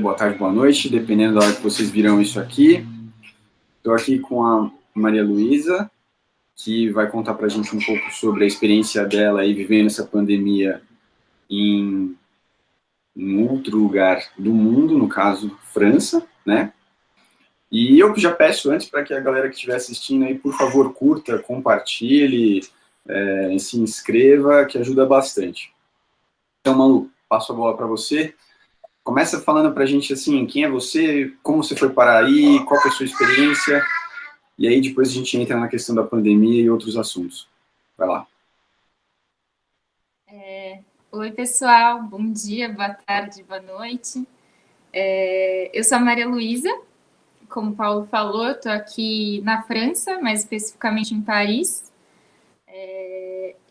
boa tarde, boa noite, dependendo da hora que vocês viram isso aqui. Estou aqui com a Maria Luísa, que vai contar para a gente um pouco sobre a experiência dela aí vivendo essa pandemia em outro lugar do mundo, no caso, França, né? E eu já peço antes para que a galera que estiver assistindo aí, por favor, curta, compartilhe, se inscreva, que ajuda bastante. Então, Malu, passo a bola para você. Começa falando para a gente, assim, quem é você, como você foi parar aí, qual que é a sua experiência, e aí depois a gente entra na questão da pandemia e outros assuntos. Vai lá. Oi, pessoal, bom dia, boa tarde, boa noite. Eu sou a Maria Luísa, como o Paulo falou, eu estou aqui na França, mais especificamente em Paris.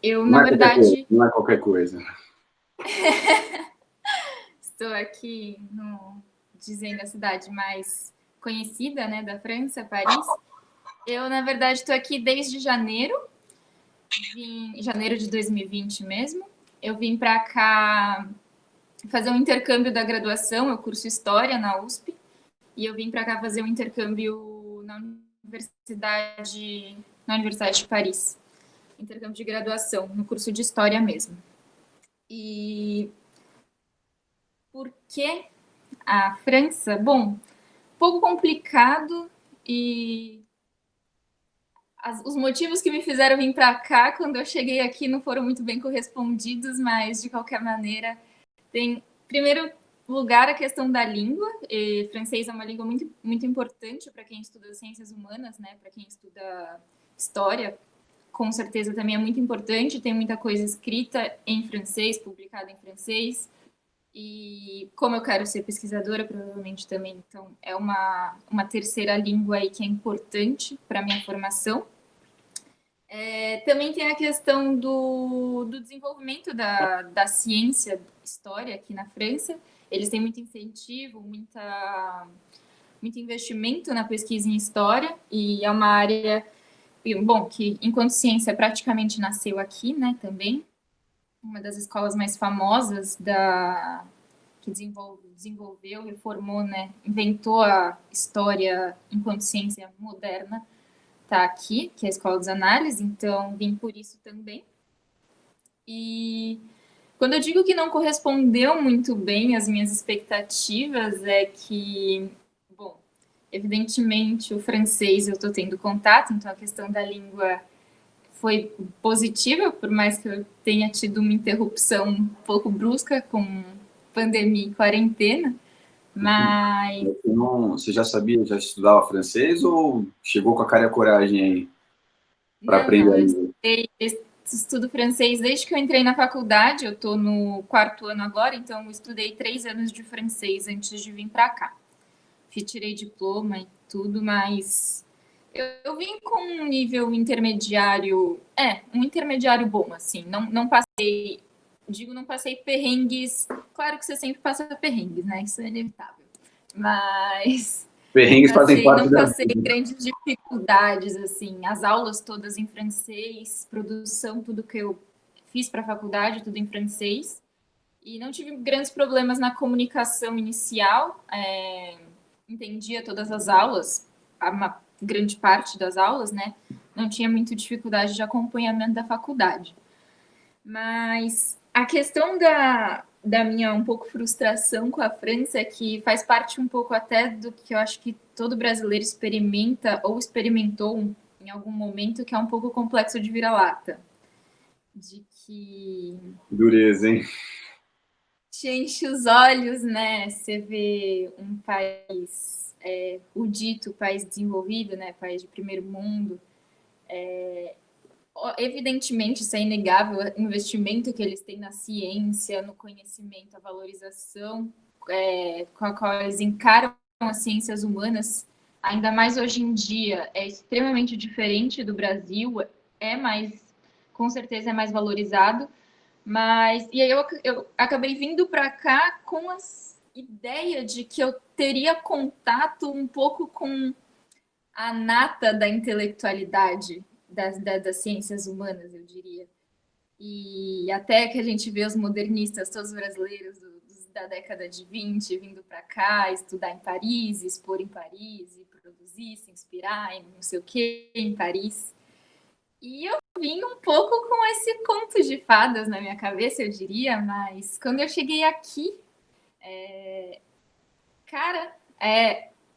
Na verdade... Não é qualquer coisa. Estou aqui, dizendo a cidade mais conhecida, né, da França, Paris. Eu, na verdade, estou aqui desde janeiro de 2020 mesmo. Eu vim para cá fazer um intercâmbio da graduação, eu curso História na USP, e eu vim para cá fazer um intercâmbio na Universidade de Paris. Intercâmbio de graduação, no curso de História mesmo. E por que a França? Bom, pouco complicado e os motivos que me fizeram vir para cá quando eu cheguei aqui não foram muito bem correspondidos, mas de qualquer maneira tem, primeiro lugar, a questão da língua. Francês é uma língua muito, muito importante para quem estuda ciências humanas, né? Para quem estuda história, com certeza também é muito importante. Tem muita coisa escrita em francês, publicada em francês. E como eu quero ser pesquisadora, provavelmente também, então é uma terceira língua aí que é importante para a minha formação. Também tem a questão do desenvolvimento da ciência, história aqui na França. Eles têm muito incentivo, muito investimento na pesquisa em história, e é uma área, bom, que enquanto ciência praticamente nasceu aqui, né, também. Uma das escolas mais famosas que desenvolveu, reformou, né, inventou a história enquanto ciência moderna, está aqui, que é a Escola dos Análises, então vim por isso também. E quando eu digo que não correspondeu muito bem às minhas expectativas, é que, bom, evidentemente o francês eu estou tendo contato, então a questão da língua foi positiva, por mais que eu tenha tido uma interrupção um pouco brusca com pandemia e quarentena, mas... Você já sabia, já estudava francês ou chegou com a cara e a coragem aí para aprender? Não, eu estudo francês desde que eu entrei na faculdade, eu estou no 4º ano agora, então eu estudei 3 anos de francês antes de vir para cá. Tirei diploma e tudo, mas eu vim com um nível intermediário, um intermediário bom, assim, não passei, não passei perrengues, claro que você sempre passa perrengues, né, isso é inevitável, mas perrengues fazem parte não passei grandes dificuldades, assim, as aulas todas em francês, produção, tudo que eu fiz para a faculdade, tudo em francês, e não tive grandes problemas na comunicação inicial, entendia todas as aulas, uma grande parte das aulas, né? Não tinha muita dificuldade de acompanhamento da faculdade. Mas a questão da minha um pouco frustração com a França é que faz parte um pouco até do que eu acho que todo brasileiro experimenta ou experimentou em algum momento, que é um pouco o complexo de vira-lata. De que... Dureza, hein? Te enche os olhos, né? Você vê um país, o dito país desenvolvido, né? País de primeiro mundo. Evidentemente, isso é inegável, o investimento que eles têm na ciência, no conhecimento, a valorização com a qual eles encaram as ciências humanas, ainda mais hoje em dia, é extremamente diferente do Brasil, com certeza é mais valorizado. Mas, e aí eu acabei vindo para cá com a ideia de que eu teria contato um pouco com a nata da intelectualidade das ciências humanas, eu diria. E até que a gente vê os modernistas, todos brasileiros, da década de 20, vindo para cá, estudar em Paris, expor em Paris, e produzir, se inspirar em não sei o que em Paris. E eu vim um pouco com esse conto de fadas na minha cabeça, eu diria, mas quando eu cheguei aqui, cara,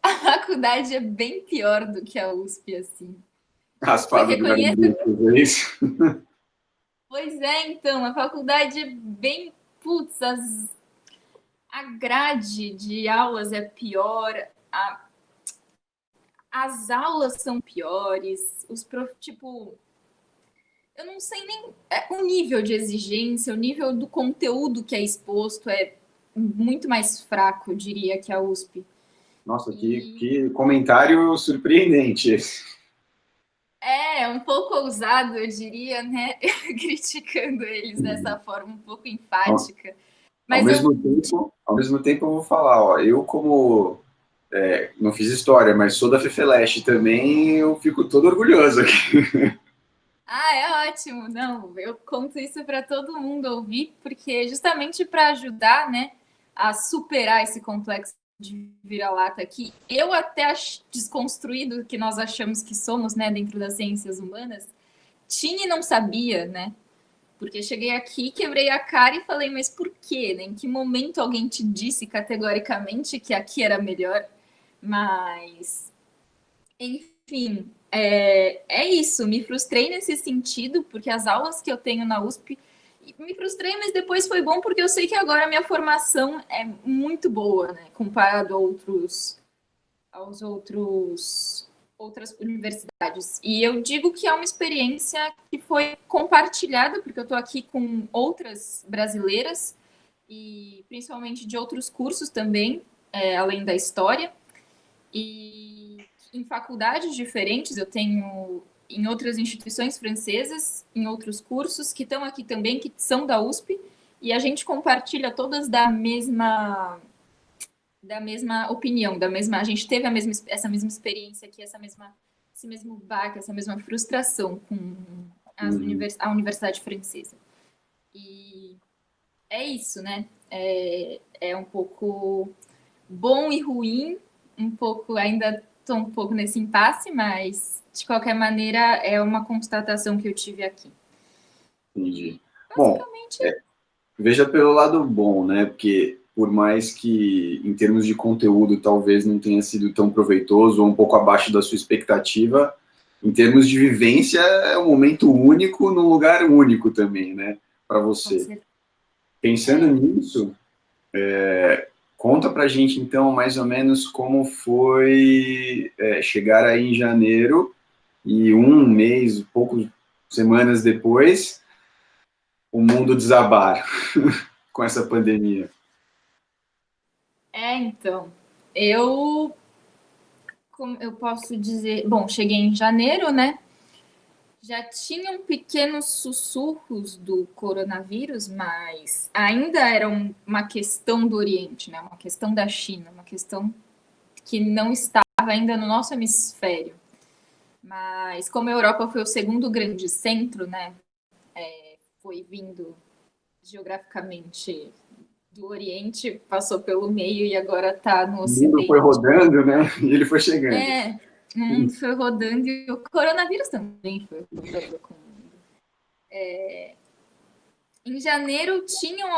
a faculdade é bem pior do que a USP, assim. As Eu fadas do reconheço. é isso? Pois é, então, a faculdade é bem. Putz, a grade de aulas é pior, as aulas são piores, tipo, eu não sei nem o nível de exigência, o nível do conteúdo que é exposto é muito mais fraco, eu diria, que a USP. Nossa, que comentário surpreendente esse. É um pouco ousado, eu diria, né? Criticando eles dessa forma um pouco enfática. Ao Mas mesmo tempo eu vou falar, ó, eu como não fiz história, mas sou da FEFELESH também, eu fico todo orgulhoso aqui. é ótimo. Não, eu conto isso para todo mundo ouvir, porque justamente para ajudar, né, a superar esse complexo de vira-lata aqui, eu até desconstruído que nós achamos que somos, né, dentro das ciências humanas, tinha e não sabia, né? Porque cheguei aqui, quebrei a cara e falei, mas por quê? Né? Em que momento alguém te disse categoricamente que aqui era melhor? Mas, enfim, é isso. Me frustrei nesse sentido, porque as aulas que eu tenho na USP me frustrei, mas depois foi bom porque eu sei que agora a minha formação é muito boa, né? Comparado aos outras universidades. E eu digo que é uma experiência que foi compartilhada, porque eu estou aqui com outras brasileiras e principalmente de outros cursos também, além da história. E em faculdades diferentes, eu tenho em outras instituições francesas, em outros cursos que estão aqui também, que são da USP, e a gente compartilha todas da mesma opinião, a gente teve essa mesma experiência aqui, esse mesmo baque, essa mesma frustração com a Universidade Francesa. E é isso, né? É um pouco bom e ruim, ainda estou um pouco nesse impasse, mas de qualquer maneira é uma constatação que eu tive aqui. Entendi. Bom, Basicamente. veja pelo lado bom, né? Porque por mais que em termos de conteúdo talvez não tenha sido tão proveitoso ou um pouco abaixo da sua expectativa, em termos de vivência é um momento único num lugar único também, né? Para você. Pensando nisso, conta pra gente então mais ou menos como foi chegar aí em janeiro e um mês, poucas semanas depois, o mundo desabar com essa pandemia. Então, como eu posso dizer, bom, cheguei em janeiro, né? Já tinham pequenos sussurros do coronavírus, mas ainda era uma questão do Oriente, né? Uma questão da China, uma questão que não estava ainda no nosso hemisfério. Mas como a Europa foi o segundo grande centro, né? Foi vindo geograficamente do Oriente, passou pelo meio e agora está no O mundo Ocidente. foi rodando, né? E ele foi chegando. O mundo foi rodando e o coronavírus também foi rodando com o mundo. Em janeiro tinham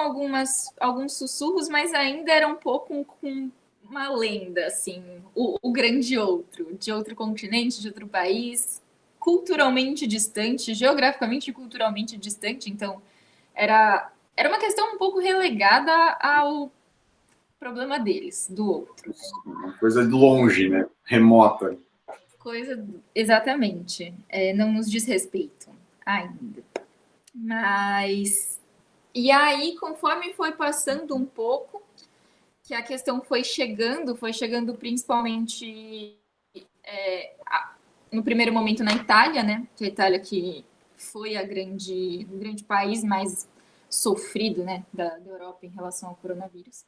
alguns sussurros, mas ainda era um pouco com uma lenda, assim, o grande outro, de outro continente, de outro país, culturalmente distante, geograficamente e culturalmente distante, então era uma questão um pouco relegada ao problema deles, do outro. Uma coisa de longe, né? Remota. Exatamente. Não nos diz respeito ainda. Mas. E aí, conforme foi passando um pouco, que a questão foi chegando principalmente no primeiro momento na Itália, né? Que a Itália que foi o grande país mais sofrido, né, da Europa em relação ao coronavírus.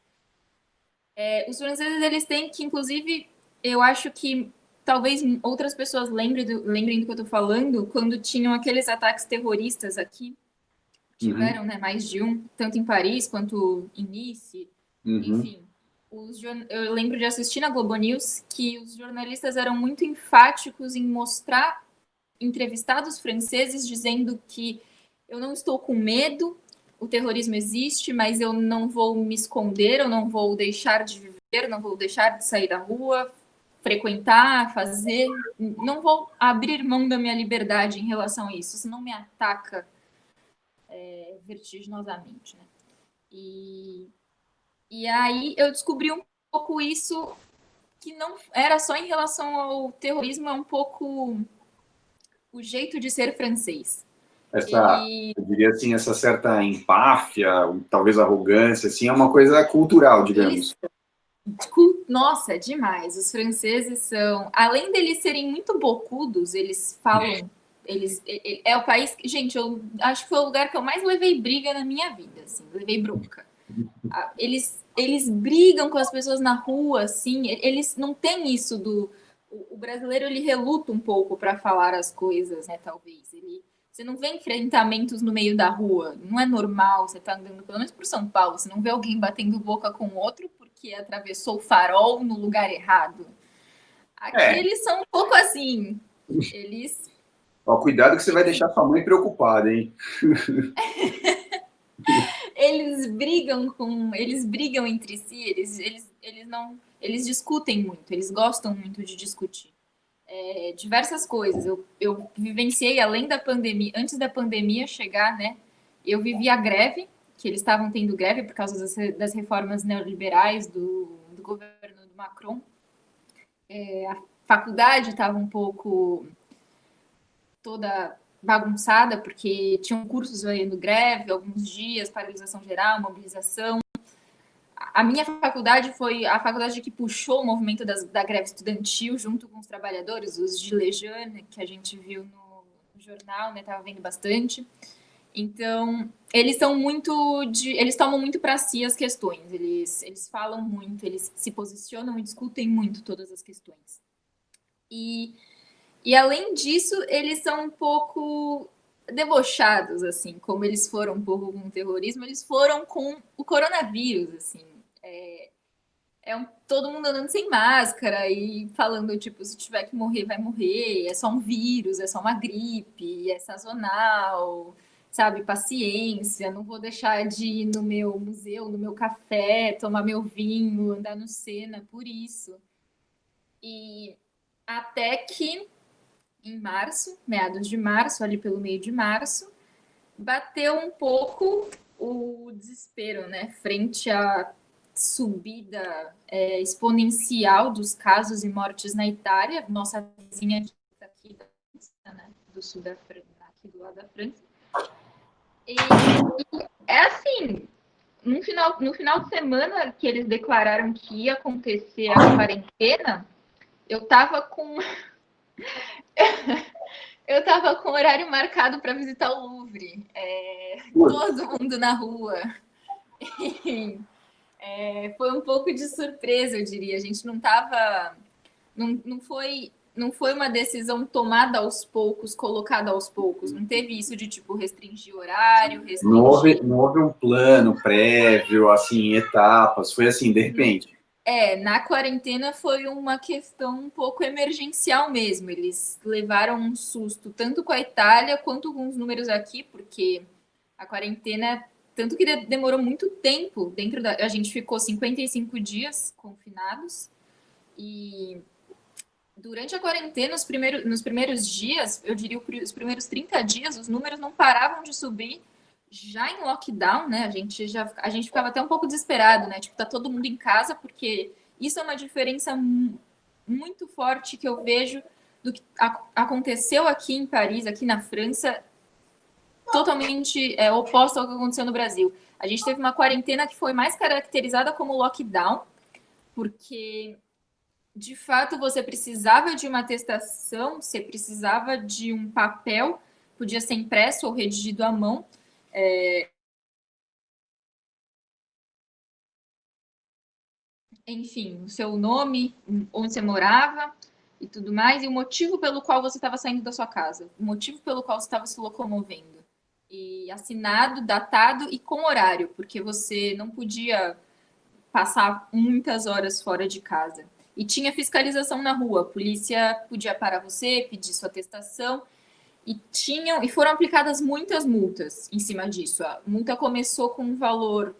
Os franceses, eles têm que, inclusive, eu acho que talvez outras pessoas lembrem do que eu estou falando, quando tinham aqueles ataques terroristas aqui, tiveram, né, mais de um, tanto em Paris quanto em Nice, Uhum. Enfim, eu lembro de assistir na Globo News que os jornalistas eram muito enfáticos em mostrar entrevistados franceses dizendo que eu não estou com medo, o terrorismo existe, mas eu não vou me esconder, eu não vou deixar de viver, não vou deixar de sair da rua, frequentar, fazer, não vou abrir mão da minha liberdade em relação a isso, isso não me ataca vertiginosamente, né? E, e aí eu descobri um pouco isso, que não era só em relação ao terrorismo, é um pouco o jeito de ser francês. Essa, Ele, eu diria assim, essa certa empáfia, talvez arrogância, assim, é uma coisa cultural, digamos. eles, nossa, é demais. Os franceses são, além deles serem muito bocudos, eles falam, é o país que, gente, eu acho que foi o lugar que eu mais levei briga na minha vida, assim, levei bronca. Eles brigam com as pessoas na rua, assim, eles não têm isso do. O brasileiro ele reluta um pouco para falar as coisas, né? Talvez. Você não vê enfrentamentos no meio da rua, não é normal. Você tá andando, pelo menos por São Paulo, você não vê alguém batendo boca com outro porque atravessou o farol no lugar errado. Aqui É, eles são um pouco assim. Eles ó, cuidado que você vai eles deixar sua mãe preocupada, hein? eles brigam entre si, eles não, eles discutem muito, eles gostam muito de discutir. Diversas coisas. Eu vivenciei, além da pandemia, antes da pandemia chegar, né? Eu vivi a greve, que eles estavam tendo greve por causa das reformas neoliberais do governo do Macron. A faculdade estava um pouco toda bagunçada, porque tinham cursos fazendo greve, alguns dias, paralisação geral, mobilização. A minha faculdade foi a faculdade que puxou o movimento da greve estudantil junto com os trabalhadores, os Gilets jaunes, que a gente viu no jornal, né? Tava vendo bastante. Então, eles são eles tomam muito para si as questões, eles falam muito, eles se posicionam e discutem muito todas as questões. E, e além disso, eles são um pouco debochados, assim, como eles foram um pouco com o terrorismo, eles foram com o coronavírus, assim. Todo mundo andando sem máscara e falando, tipo, se tiver que morrer, vai morrer, é só um vírus, é só uma gripe, é sazonal, sabe? Paciência, não vou deixar de ir no meu museu, no meu café, tomar meu vinho, andar no Sena por isso. E até que em março, meados de março, ali pelo meio de março, bateu um pouco o desespero, né? Frente à subida exponencial dos casos e mortes na Itália, nossa vizinha aqui da França, né? Do sul da França, aqui do lado da França. E é assim, no final de semana que eles declararam que ia acontecer a quarentena, eu tava com eu tava com horário marcado para visitar o Louvre. Todo mundo na rua. Foi um pouco de surpresa, eu diria. A gente não estava. Não foi uma decisão tomada aos poucos, colocada aos poucos. Não teve isso de tipo restringir horário, restringir. Não houve um plano prévio, assim, etapas, foi assim, de repente. Na quarentena foi uma questão um pouco emergencial mesmo. Eles levaram um susto tanto com a Itália quanto com os números aqui, porque a quarentena, tanto que demorou muito tempo dentro da. A gente ficou 55 dias confinados e durante a quarentena, nos primeiros dias, eu diria os primeiros 30 dias, os números não paravam de subir. Já em lockdown, né? A gente ficava até um pouco desesperado, né? Tipo, tá todo mundo em casa, porque isso é uma diferença muito forte que eu vejo do que aconteceu aqui em Paris, aqui na França, totalmente oposto ao que aconteceu no Brasil. A gente teve uma quarentena que foi mais caracterizada como lockdown, porque de fato você precisava de uma atestação, você precisava de um papel, podia ser impresso ou redigido à mão. Enfim, o seu nome, onde você morava e tudo mais, e o motivo pelo qual você estava saindo da sua casa, o motivo pelo qual você estava se locomovendo. E assinado, datado e com horário, porque você não podia passar muitas horas fora de casa. E tinha fiscalização na rua, a polícia podia parar você, pedir sua atestação, e foram aplicadas muitas multas em cima disso. A multa começou com um valor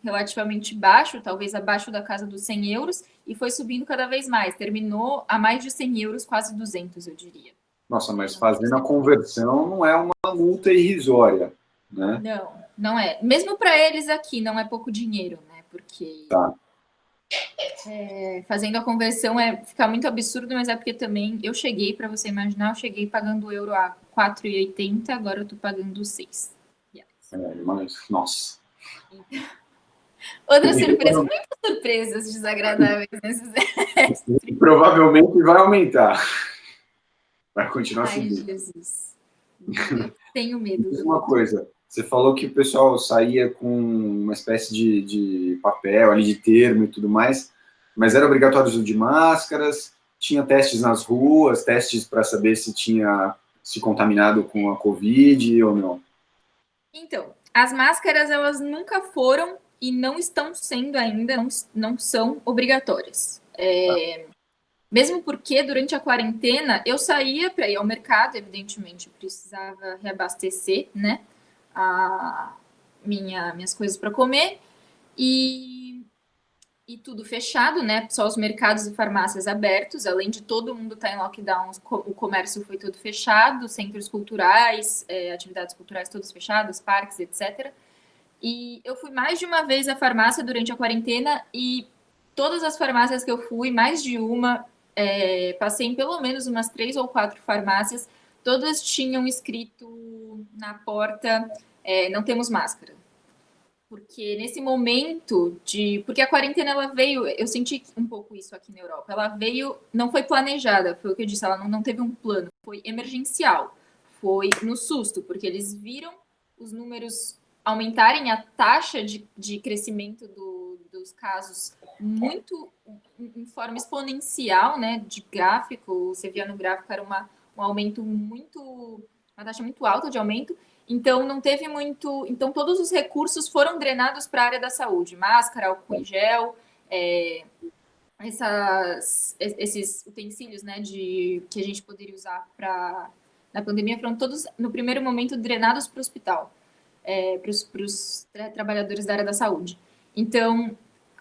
relativamente baixo, talvez abaixo da casa dos 100 euros, e foi subindo cada vez mais. Terminou a mais de 100 euros, quase 200, eu diria. Nossa, mas fazendo a conversão não é uma multa irrisória, né? Não, não é. Mesmo para eles aqui, não é pouco dinheiro, né? Porque Tá. fazendo a conversão fica muito absurdo, mas é porque também eu cheguei, para você imaginar, eu cheguei pagando o euro a 4,80, agora eu tô pagando 6 reais. Mas, nossa. Outra surpresa, muitas surpresas desagradáveis nesses Provavelmente vai aumentar. Vai continuar Ai, subindo. Jesus. Eu tenho medo. Uma coisa, você falou que o pessoal saía com uma espécie de papel ali, de termo e tudo mais, mas era obrigatório o uso de máscaras, tinha testes nas ruas, testes para saber se tinha se contaminado com a Covid ou não? Então, as máscaras, elas nunca foram e não estão sendo ainda, não são obrigatórias. Mesmo porque, durante a quarentena, eu saía para ir ao mercado, evidentemente, eu precisava reabastecer, né, minhas coisas para comer, e tudo fechado, né, só os mercados e farmácias abertos, além de todo mundo estar em lockdown, o comércio foi todo fechado, centros culturais, atividades culturais todas fechadas, parques, etc. E eu fui mais de uma vez à farmácia durante a quarentena e todas as farmácias que eu fui, mais de uma, passei em pelo menos umas 3 ou 4 farmácias, todas tinham escrito na porta, não temos máscara. Porque nesse momento porque a quarentena, ela veio, eu senti um pouco isso aqui na Europa, ela veio, não foi planejada, foi o que eu disse, ela não teve um plano, foi emergencial, foi no susto, porque eles viram os números aumentarem, a taxa de crescimento dos casos muito em forma exponencial, né, de gráfico, você via no gráfico, era um aumento uma taxa muito alta de aumento. Então, não teve muito. Então, todos os recursos foram drenados para a área da saúde: máscara, álcool em gel, esses utensílios, né, que a gente poderia usar na pandemia, foram todos, no primeiro momento, drenados para o hospital, para os trabalhadores da área da saúde. Então,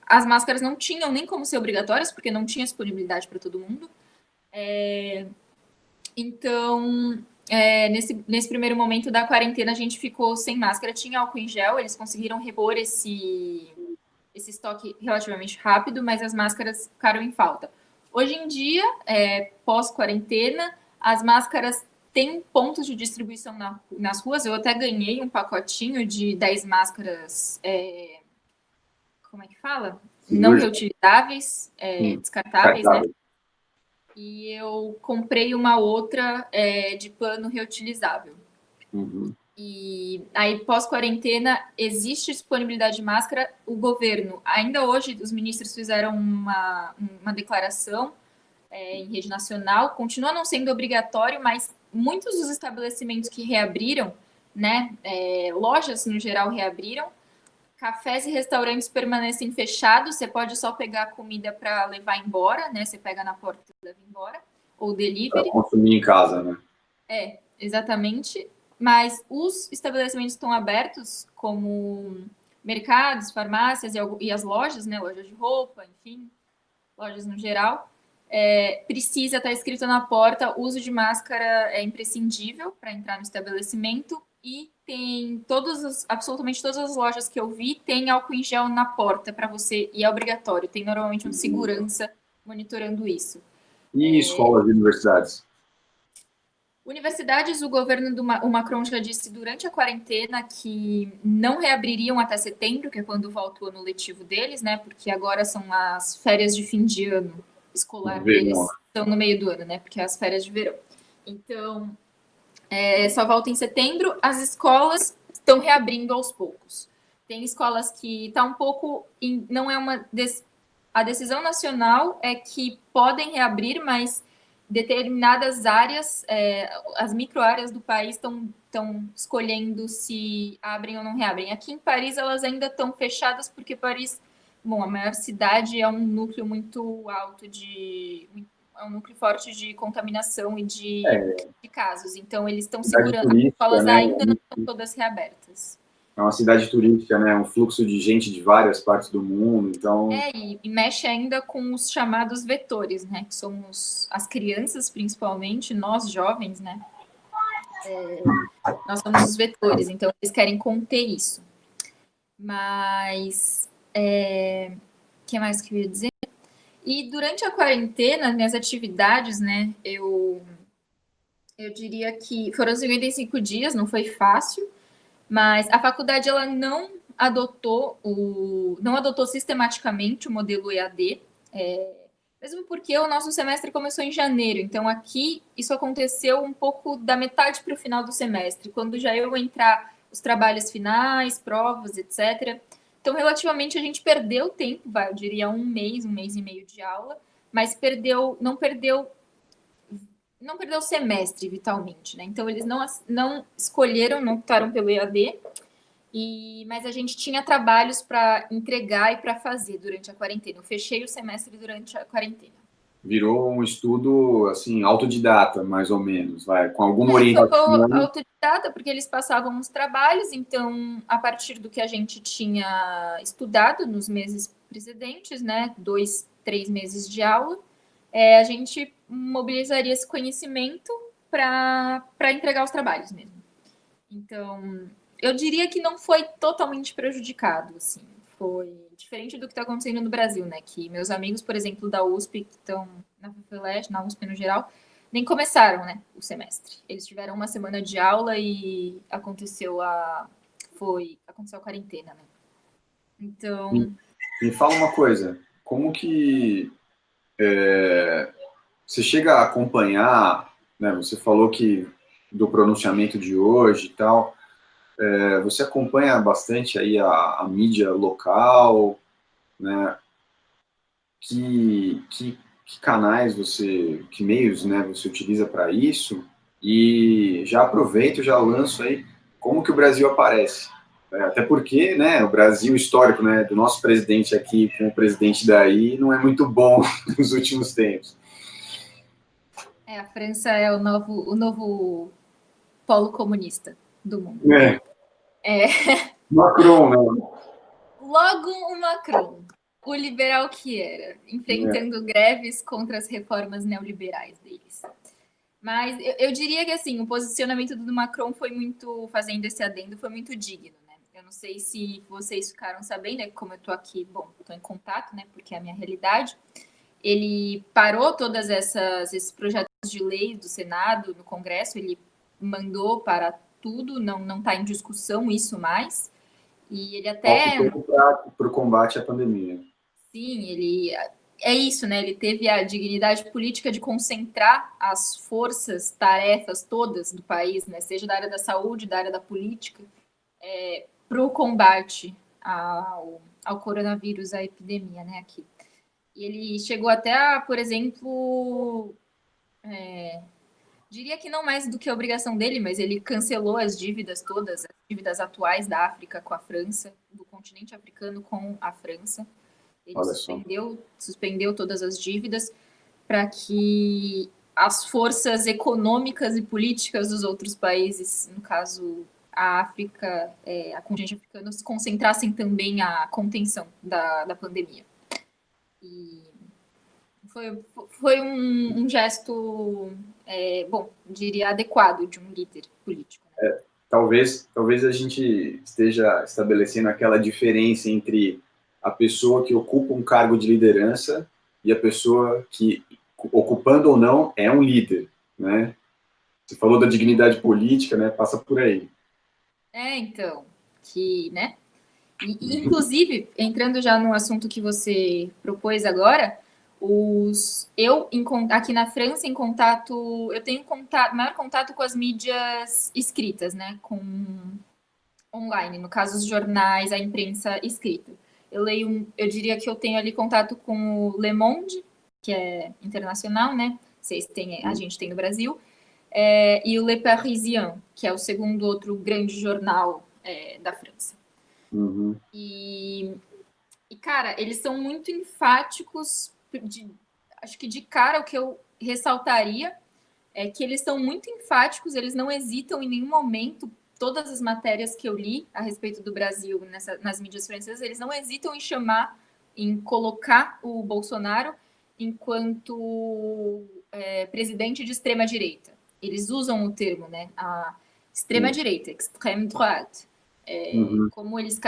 as máscaras não tinham nem como ser obrigatórias, porque não tinha disponibilidade para todo mundo. Então, nesse primeiro momento da quarentena, a gente ficou sem máscara, tinha álcool em gel, eles conseguiram repor esse estoque relativamente rápido, mas as máscaras ficaram em falta. Hoje em dia, pós-quarentena, as máscaras têm pontos de distribuição nas ruas, eu até ganhei um pacotinho de 10 máscaras, como é que fala? Não reutilizáveis, descartáveis, né? E eu comprei uma outra de pano reutilizável. Uhum. E aí, pós-quarentena, existe disponibilidade de máscara. O governo, ainda hoje, os ministros fizeram uma declaração em rede nacional, continua não sendo obrigatório, mas muitos dos estabelecimentos que reabriram, né, lojas no geral reabriram, cafés e restaurantes permanecem fechados, você pode só pegar a comida para levar embora, né? Você pega na porta e leva embora, ou delivery. Para consumir em casa, né? Exatamente. Mas os estabelecimentos estão abertos, como mercados, farmácias e as lojas, né? Lojas de roupa, enfim, lojas no geral. Precisa estar escrito na porta, uso de máscara é imprescindível para entrar no estabelecimento. E tem absolutamente todas as lojas que eu vi tem álcool em gel na porta para você, e é obrigatório. Tem normalmente um segurança monitorando isso. E escolas e universidades? Universidades, o governo o Macron já disse durante a quarentena que não reabririam até setembro, que é quando volta o ano letivo deles, né? Porque agora são as férias de fim de ano escolar deles, estão no meio do ano, né? Porque é as férias de verão. Então, só volta em setembro. As escolas estão reabrindo aos poucos. Tem escolas que está um pouco... não é a decisão nacional é que podem reabrir, mas determinadas áreas, as micro-áreas do país estão escolhendo se abrem ou não reabrem. Aqui em Paris, elas ainda estão fechadas porque Paris bom, a maior cidade é um núcleo muito alto é um núcleo forte de contaminação e de casos. Então, eles estão Cidade segurando, as turística, escolas né? ainda não estão todas reabertas. É uma cidade turística, né? Um fluxo de gente de várias partes do mundo, então... E mexe ainda com os chamados vetores, né? Que somos as crianças, principalmente, nós jovens, né? Nós somos os vetores, então eles querem conter isso. Mas, o que mais que eu ia dizer? E durante a quarentena, minhas atividades, né? Eu diria que foram 55 dias, não foi fácil, mas a faculdade ela não adotou sistematicamente o modelo EAD, mesmo porque o nosso semestre começou em janeiro, então aqui isso aconteceu um pouco da metade para o final do semestre, quando já eu entrar os trabalhos finais, provas, etc. Então, relativamente, a gente perdeu tempo, eu diria um mês e meio de aula, mas não perdeu o semestre vitalmente, né? Então, eles não escolheram, não optaram pelo EAD, mas a gente tinha trabalhos para entregar e para fazer durante a quarentena. Eu fechei o semestre durante a quarentena. Virou um estudo, assim, autodidata, mais ou menos, com alguma Foi orientação. autodidata, porque eles passavam os trabalhos, então, a partir do que a gente tinha estudado nos meses precedentes, né, 2, 3 meses de aula, a gente mobilizaria esse conhecimento para entregar os trabalhos mesmo. Então, eu diria que não foi totalmente prejudicado, assim. Foi diferente do que está acontecendo no Brasil, né? Que meus amigos, por exemplo, da USP, que estão na FUVEST, na USP no geral, nem começaram, né, o semestre. Eles tiveram uma semana de aula e aconteceu a quarentena, né? Então... Me fala uma coisa, como que você chega a acompanhar, né, você falou que do pronunciamento de hoje e tal, você acompanha bastante aí a mídia local, né? Que canais que meios, né, você utiliza para isso? E já aproveito, já lanço aí como que o Brasil aparece. Até porque, né, o Brasil histórico, né, do nosso presidente aqui com o presidente daí não é muito bom nos últimos tempos. a França é o novo polo comunista do mundo. Macron, né? Logo o Macron, o liberal que era, enfrentando greves contra as reformas neoliberais deles. Mas eu diria que, assim, o posicionamento do Macron foi muito, fazendo esse adendo, foi muito digno, né? Eu não sei se vocês ficaram sabendo, né? Como eu tô aqui, bom, tô em contato, né? Porque é a minha realidade. Ele parou esses projetos de lei do Senado, no Congresso, ele mandou para tudo, não está em discussão isso mais. E ele até... Para o combate à pandemia. Sim, é isso, né? Ele teve a dignidade política de concentrar as forças, tarefas todas do país, né? Seja da área da saúde, da área da política, para o combate ao coronavírus, à epidemia, né? Aqui. E ele chegou até a, por exemplo, diria que não mais do que a obrigação dele, mas ele cancelou as dívidas todas, as dívidas atuais da África com a França, do continente africano com a França. Ele suspendeu todas as dívidas para que as forças econômicas e políticas dos outros países, no caso a África, a contingente africana, se concentrassem também a contenção da pandemia. E foi um gesto, bom, diria adequado de um líder político. Né? Talvez a gente esteja estabelecendo aquela diferença entre a pessoa que ocupa um cargo de liderança e a pessoa que, ocupando ou não, é um líder, né? Você falou da dignidade política, né? Passa por aí. Então, né? Inclusive, entrando já no assunto que você propôs agora, aqui na França, eu tenho maior contato com as mídias escritas, né? Com online, no caso os jornais, a imprensa escrita. Eu diria que eu tenho ali contato com o Le Monde, que é internacional, né? A gente tem no Brasil, e o Le Parisien, que é o segundo outro grande jornal da França. Uhum. E Cara, eles são muito enfáticos. Acho que de cara o que eu ressaltaria é que eles são muito enfáticos, eles não hesitam em nenhum momento. Todas as matérias que eu li a respeito do Brasil nas mídias francesas, eles não hesitam em colocar o Bolsonaro enquanto presidente de extrema-direita. Eles usam o termo, né? A extrema-direita, extreme droite. Como eles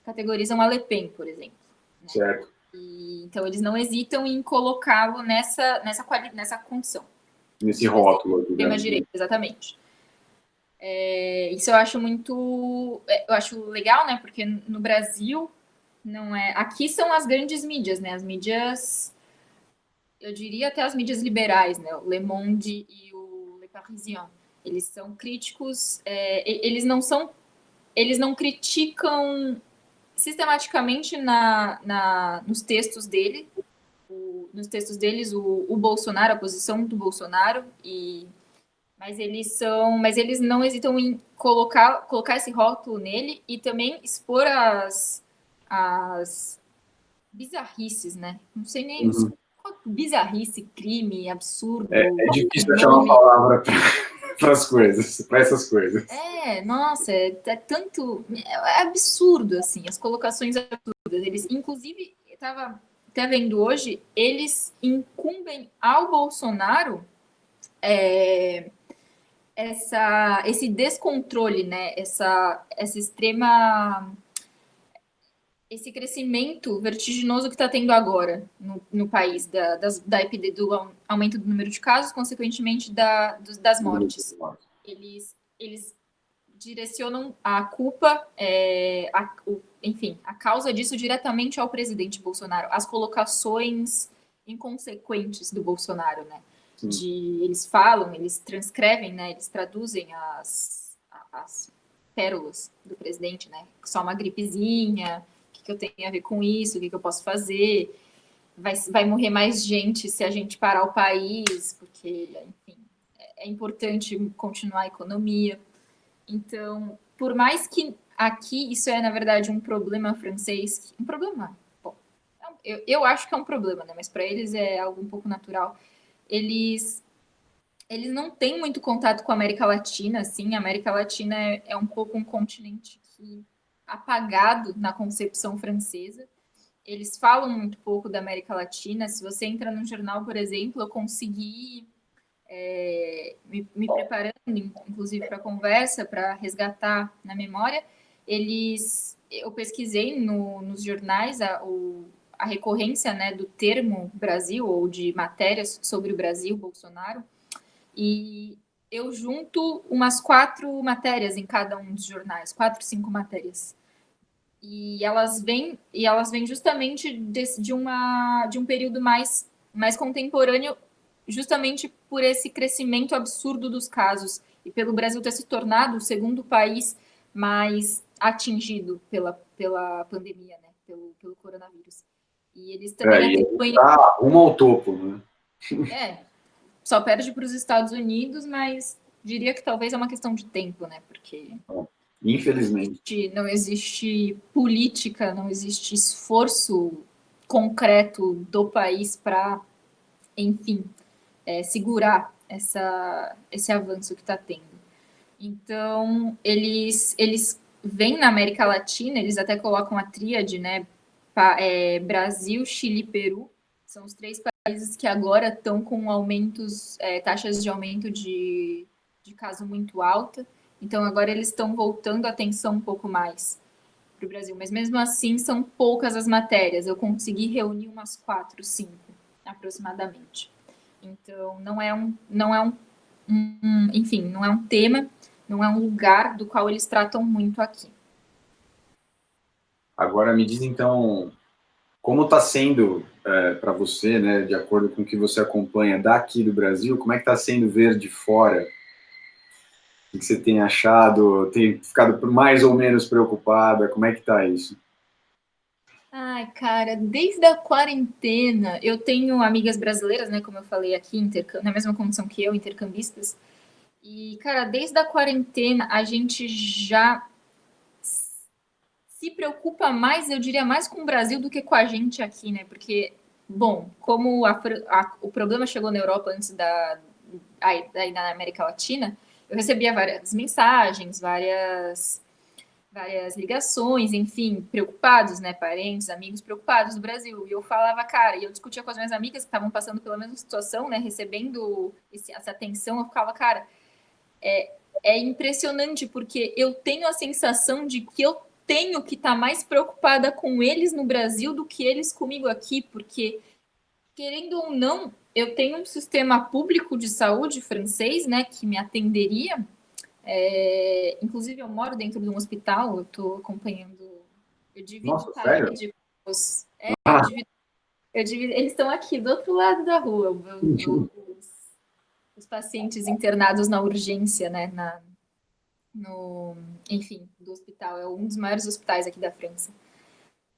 categorizam a Le Pen, por exemplo. Né? Certo. Então, eles não hesitam em colocá-lo nessa condição. Nesse rótulo. Extrema-direita, exatamente. Isso eu acho eu acho legal, né? Porque no Brasil não é. Aqui são as grandes mídias, né? As mídias, eu diria até as mídias liberais, né? O Le Monde e o Le Parisien. Eles são críticos. Eles não criticam sistematicamente nos textos dele, o Bolsonaro, a posição do Bolsonaro mas eles não hesitam em colocar esse rótulo nele e também expor as bizarrices, né? Não sei nem bizarrice, crime, absurdo. É difícil achar uma palavra para essas coisas. Nossa, tanto. É absurdo, assim, as colocações absurdas. Eles, inclusive, eu estava até vendo hoje, eles incumbem ao Bolsonaro esse descontrole, né? Essa extrema. Esse crescimento vertiginoso que está tendo agora no país, do aumento do número de casos, consequentemente das mortes. Eles direcionam a culpa, enfim, a causa disso diretamente ao presidente Bolsonaro, as colocações inconsequentes do Bolsonaro, né? Eles falam, eles transcrevem, né? Eles traduzem as pérolas do presidente, né? Só uma gripezinha, o que eu tenho a ver com isso, o que eu posso fazer, vai morrer mais gente se a gente parar o país, porque, enfim, é importante continuar a economia. Então, por mais que aqui isso é, na verdade, um problema francês, um problema, bom, eu acho que é um problema, né? Mas para eles é algo um pouco natural. Eles não têm muito contato com a América Latina, assim. A América Latina é um pouco um continente apagado na concepção francesa. Eles falam muito pouco da América Latina. Se você entra num jornal, por exemplo, eu consegui me preparando, inclusive, para a conversa, para resgatar na memória, eu pesquisei nos jornais a recorrência, né, do termo Brasil, ou de matérias sobre o Brasil, Bolsonaro, e eu junto umas 4 matérias em cada um dos jornais, 4, 5 matérias. E elas vêm justamente de um período mais contemporâneo, justamente por esse crescimento absurdo dos casos e pelo Brasil ter se tornado o segundo país mais atingido pela pandemia, né? Pelo coronavírus. E eles também atribuem... Tá rumo ao topo, né? Só perde para os Estados Unidos, mas diria que talvez é uma questão de tempo, né? Porque infelizmente não existe política, não existe esforço concreto do país para, enfim, segurar esse avanço que está tendo. Então, eles vêm na América Latina, eles até colocam a tríade, né? Brasil, Chile e Peru, são os 3 países que agora estão com taxas de aumento de caso muito alta. Então, agora eles estão voltando a atenção um pouco mais para o Brasil. Mas, mesmo assim, são poucas as matérias. Eu consegui reunir umas 4, 5, aproximadamente. Então, não é enfim, não é um tema, não é um lugar do qual eles tratam muito aqui. Agora, me diz, então, como está sendo para você, né, de acordo com o que você acompanha daqui do Brasil, como é que está sendo ver de fora? O que você tem achado? Tem ficado mais ou menos preocupada? Como é que está isso? Ai, cara, desde a quarentena, eu tenho amigas brasileiras, né, como eu falei aqui, na mesma condição que eu, intercambistas, e, cara, desde a quarentena, a gente já se preocupa mais, eu diria, mais com o Brasil do que com a gente aqui, né? Porque, bom, como o problema chegou na Europa antes aí na América Latina, eu recebia várias mensagens, várias ligações, enfim, preocupados, né? Parentes, amigos preocupados do Brasil. E eu falava, cara, e eu discutia com as minhas amigas que estavam passando pela mesma situação, né? Recebendo essa atenção, eu ficava, cara, é impressionante, porque eu tenho a sensação de que eu tenho que estar mais preocupada com eles no Brasil do que eles comigo aqui, porque, querendo ou não, eu tenho um sistema público de saúde francês, né, que me atenderia. Inclusive, eu moro dentro de um hospital, eu estou acompanhando, eu divido Nossa, sério? parede com eles estão aqui do outro lado da rua, os pacientes internados na urgência, né, enfim, do hospital. É um dos maiores hospitais aqui da França.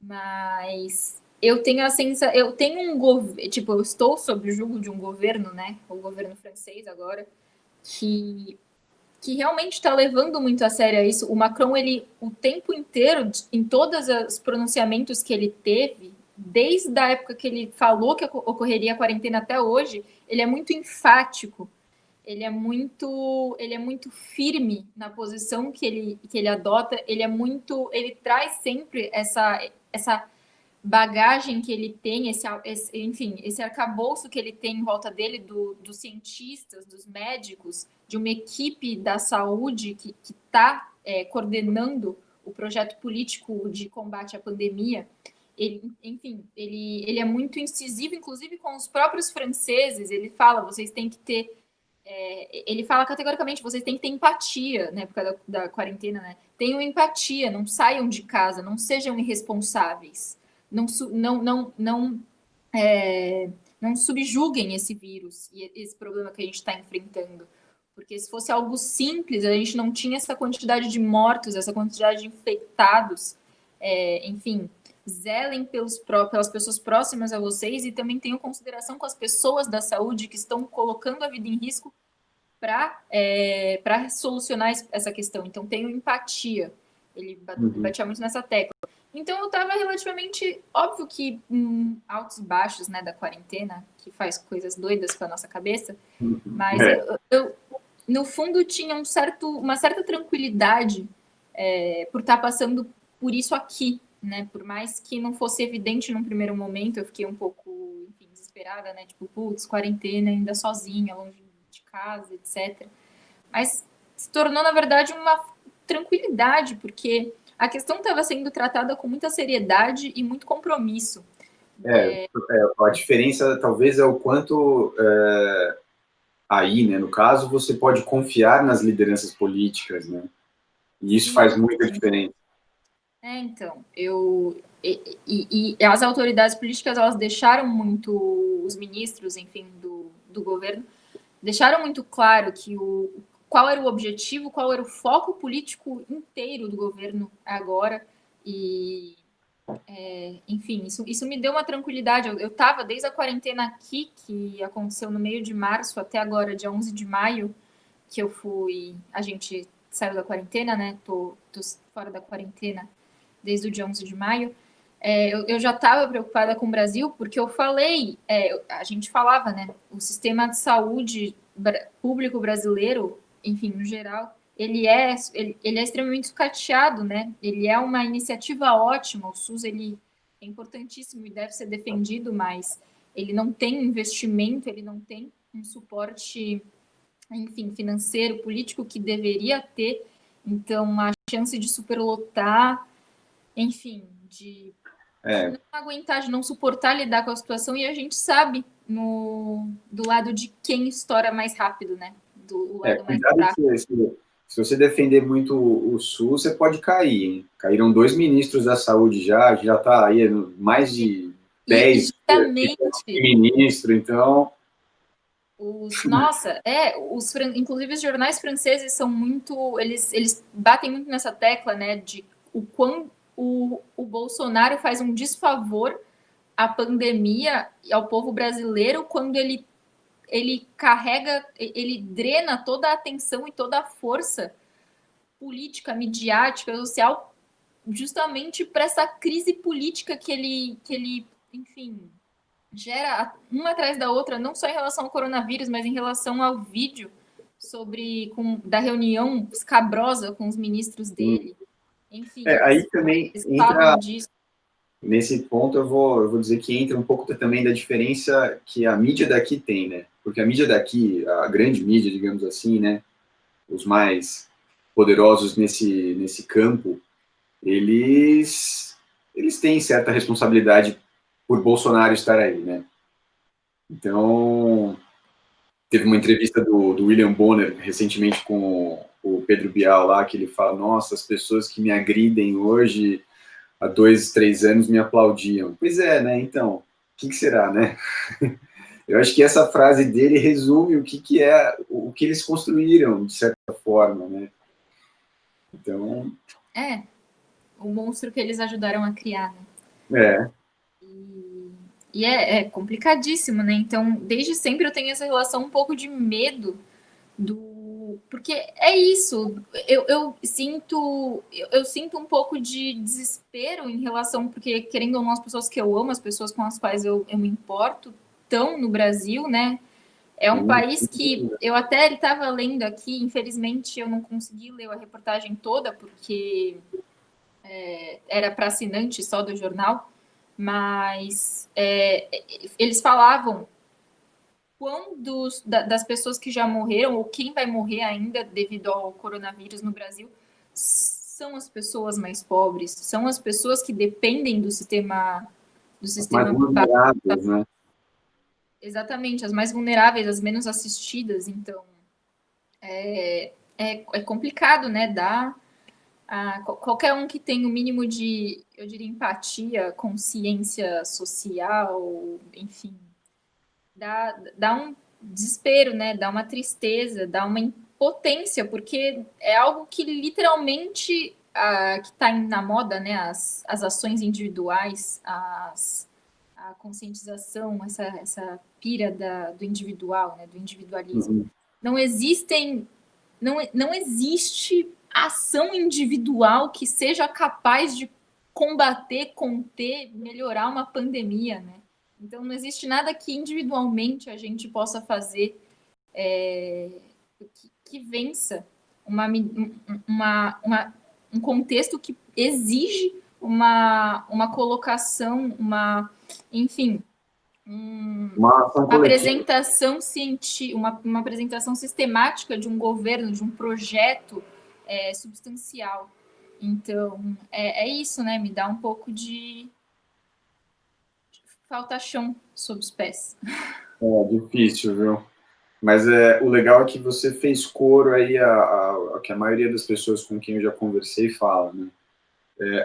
Mas eu tenho a sensação, eu tenho um governo, tipo, eu estou sob o jugo de um governo, né, o governo francês agora, que realmente está levando muito a sério isso. O Macron, ele, o tempo inteiro, em todos os pronunciamentos que ele teve, desde a época que ele falou que ocorreria a quarentena até hoje, ele é muito enfático, ele é muito firme na posição que ele adota, ele traz sempre essa bagagem que ele tem, enfim, esse arcabouço que ele tem em volta dele, dos cientistas, dos médicos, de uma equipe da saúde que está coordenando o projeto político de combate à pandemia. Ele é muito incisivo, inclusive com os próprios franceses. Ele fala, vocês têm que ter ele fala categoricamente, vocês têm que ter empatia, né, por causa da quarentena, né? Tenham empatia, não saiam de casa, não sejam irresponsáveis, não subjuguem esse vírus e esse problema que a gente está enfrentando. Porque se fosse algo simples, a gente não tinha essa quantidade de mortos, essa quantidade de infectados, enfim, zelem pelas pessoas próximas a vocês e também tenham consideração com as pessoas da saúde que estão colocando a vida em risco para solucionar essa questão. Então, tenham empatia. Ele batia muito nessa tecla. Então, eu estava relativamente... Óbvio que altos e baixos, né, da quarentena, que faz coisas doidas com a nossa cabeça, mas eu no fundo, tinha uma certa tranquilidade por estar passando por isso aqui, né? Por mais que não fosse evidente num primeiro momento, eu fiquei um pouco, enfim, desesperada, né? Tipo, putz, quarentena, ainda sozinha, longe de casa, etc. Mas se tornou, na verdade, uma tranquilidade, porque a questão estava sendo tratada com muita seriedade e muito compromisso. A diferença talvez é o quanto aí, né, no caso, você pode confiar nas lideranças políticas, né? E isso faz muita diferença. Então, e as autoridades políticas, elas deixaram muito, os ministros, enfim, do governo, deixaram muito claro que qual era o objetivo, qual era o foco político inteiro do governo agora, e, enfim, isso me deu uma tranquilidade. Eu estava desde a quarentena aqui, que aconteceu no meio de março, até agora, dia 11 de maio, que a gente saiu da quarentena, né, tô fora da quarentena desde o dia 11 de maio, eu já estava preocupada com o Brasil, porque eu falei, a gente falava, né, o sistema de saúde público brasileiro, enfim, no geral, ele é extremamente sucateado, né, ele é uma iniciativa ótima, o SUS, ele é importantíssimo e deve ser defendido, mas ele não tem investimento, ele não tem um suporte, enfim, financeiro, político que deveria ter, então a chance de superlotar, enfim, de não aguentar, de não suportar lidar com a situação, e a gente sabe do lado de quem estoura mais rápido, né? Do lado mais fraco. Se você defender muito o SUS, você pode cair, hein? Caíram 2 ministros da saúde já está aí mais de 10 ministros, então... Inclusive os jornais franceses são muito, eles batem muito nessa tecla, né, de o quão o Bolsonaro faz um desfavor à pandemia e ao povo brasileiro quando ele carrega, ele drena toda a atenção e toda a força política, midiática, social justamente para essa crise política que ele, enfim, gera uma atrás da outra, não só em relação ao coronavírus, mas em relação ao vídeo da reunião escabrosa com os ministros dele. Enfim, Aí também eles entra, falam disso. nesse ponto eu vou dizer que entra um pouco também da diferença que a mídia daqui tem, né? Porque a mídia daqui, a grande mídia, digamos assim, né? Os mais poderosos nesse campo, eles têm certa responsabilidade por Bolsonaro estar aí, né? Então, teve uma entrevista do William Bonner recentemente com o Pedro Bial lá, que ele fala, nossa, as pessoas que me agridem hoje, há 2, 3 anos, me aplaudiam. Pois é, né? Então, o que será, né? Eu acho que essa frase dele resume o que é o que eles construíram, de certa forma, né? Então... o monstro que eles ajudaram a criar, né? E é complicadíssimo, né? Então, desde sempre eu tenho essa relação um pouco de medo porque é isso, eu sinto um pouco de desespero em relação, porque querendo ou não, as pessoas que eu amo, as pessoas com as quais eu me importo, estão no Brasil, né? É um país que eu até estava lendo aqui, infelizmente eu não consegui ler a reportagem toda, porque era para assinante só do jornal, mas eles falavam das pessoas que já morreram, ou quem vai morrer ainda devido ao coronavírus no Brasil, são as pessoas mais pobres, são as pessoas que dependem do sistema mais vulneráveis, né? Exatamente, as mais vulneráveis, as menos assistidas. Então, é complicado, né? Qualquer um que tem o mínimo de, eu diria, empatia, consciência social, enfim, dá um desespero, né? Dá uma tristeza, dá uma impotência, porque é algo que literalmente que está na moda, né? As ações individuais, a conscientização, essa pira do individual, né? Do individualismo. Uhum. Não existe ação individual que seja capaz de combater, conter, melhorar uma pandemia, né? Então, não existe nada que individualmente a gente possa fazer que vença um contexto que exige uma colocação, enfim, uma apresentação científica, uma apresentação sistemática de um governo, de um projeto substancial. Então, é isso, né? Me dá um pouco de falta chão sob os pés. É difícil, viu? Mas o legal é que você fez coro aí a que a maioria das pessoas com quem eu já conversei fala, né?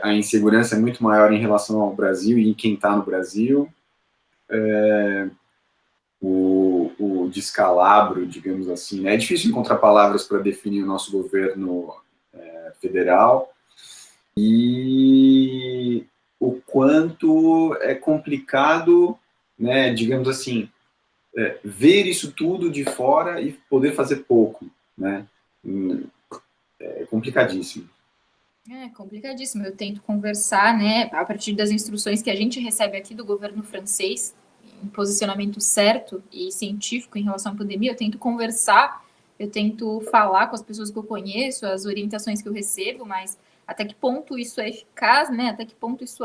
A insegurança é muito maior em relação ao Brasil e em quem está no Brasil. O descalabro, digamos assim, né? É difícil encontrar palavras para definir o nosso governo federal. E o quanto é complicado, né, digamos assim, ver isso tudo de fora e poder fazer pouco, né? É complicadíssimo. É complicadíssimo. Eu tento conversar, né, a partir das instruções que a gente recebe aqui do governo francês, em posicionamento certo e científico em relação à pandemia. Eu tento conversar, eu tento falar com as pessoas que eu conheço, as orientações que eu recebo, mas até que ponto isso é eficaz, né? Até que ponto isso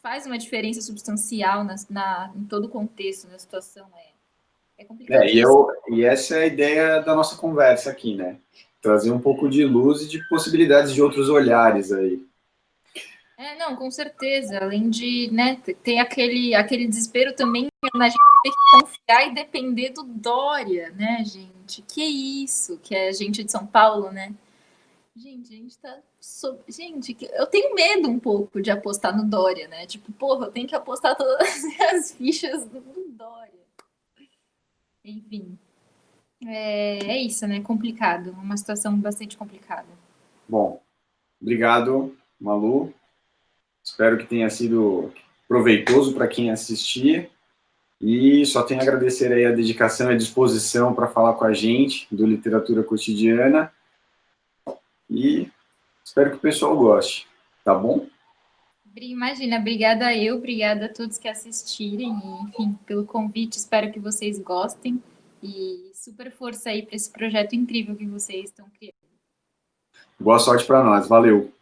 faz uma diferença substancial em todo o contexto, na situação. É complicado. E essa é a ideia da nossa conversa aqui, né? Trazer um pouco de luz e de possibilidades de outros olhares aí. Não, com certeza. Além de, né, ter aquele desespero também na gente ter que confiar e depender do Dória, né, gente? Que isso, que é gente de São Paulo, né? Gente, a gente tá. Gente, eu tenho medo um pouco de apostar no Dória, né? Tipo, porra, eu tenho que apostar todas as fichas no Dória. Enfim. É isso, né? Complicado. Uma situação bastante complicada. Bom, obrigado, Malu. Espero que tenha sido proveitoso para quem assistir. E só tenho a agradecer aí a dedicação e a disposição para falar com a gente do Literatura Cotidiana. E Espero que o pessoal goste, tá bom? Imagina, obrigada obrigada a todos que assistirem, e, enfim, pelo convite, espero que vocês gostem, e super força aí para esse projeto incrível que vocês estão criando. Boa sorte para nós, valeu!